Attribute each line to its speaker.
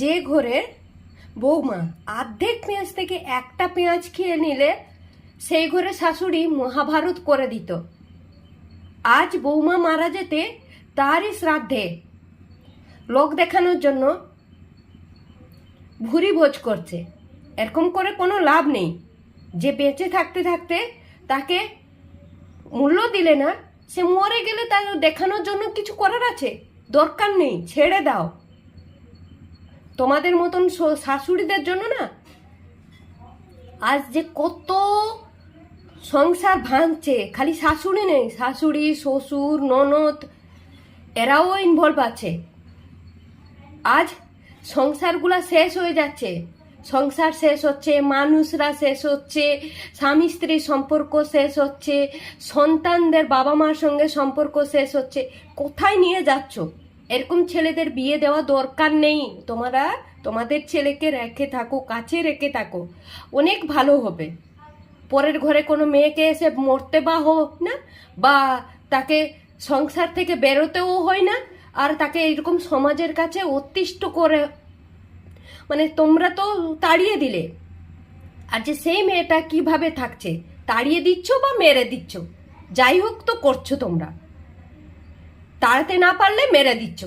Speaker 1: যে ঘরে বৌমা অর্ধেক পেঁয়াজ থেকে একটা পেঁয়াজ খেয়ে নিলে সেই ঘরে শাশুড়ি মহাভারত করে দিত। আজ বৌমা মারা যেতে তারই শ্রাদ্ধে লোক দেখানোর জন্য ভুরি ভোজ করছে। এরকম করে কোনো লাভ নেই। যে বেঁচে থাকতে থাকতে তাকে মূল্য দিলে না, সে মরে গেলে তার দেখানোর জন্য কিছু করার আছে? দরকার নেই, ছেড়ে দাও। তোমাদের মতন শাশুড়িদের জন্য না আজ যে কত সংসার ভাঙছে। খালি শাশুড়ি নেই, শাশুড়ি, শ্বশুর, ননদ এরাও ইনভলভ আছে। আজ সংসারগুলা শেষ হয়ে যাচ্ছে, সংসার শেষ হচ্ছে, মানুষরা শেষ হচ্ছে, স্বামী স্ত্রীর সম্পর্ক শেষ হচ্ছে, সন্তানদের বাবা মার সঙ্গে সম্পর্ক শেষ হচ্ছে। কোথায় নিয়ে যাচ্ছ? এরকম ছেলেদের বিয়ে দেওয়া দরকার নেই। তোমরা তোমাদের ছেলেকে রেখে থাকো, কাছে রেখে থাকো, অনেক ভালো হবে। পরের ঘরে কোনো মেয়েকে এসে মরতে বা হোক না, বা তাকে সংসার থেকে বেরোতেও হয় না, আর তাকে এরকম সমাজের কাছে অতিষ্ঠ করে, মানে তোমরা তো তাড়িয়ে দিলে। আর যে সেই মেয়েটা কিভাবে থাকছে, তাড়িয়ে দিচ্ছ বা মেরে দিচ্ছ, যাই হোক তো করছো তোমরা। তাড়াতে না পারলে মেরে দিচ্ছ।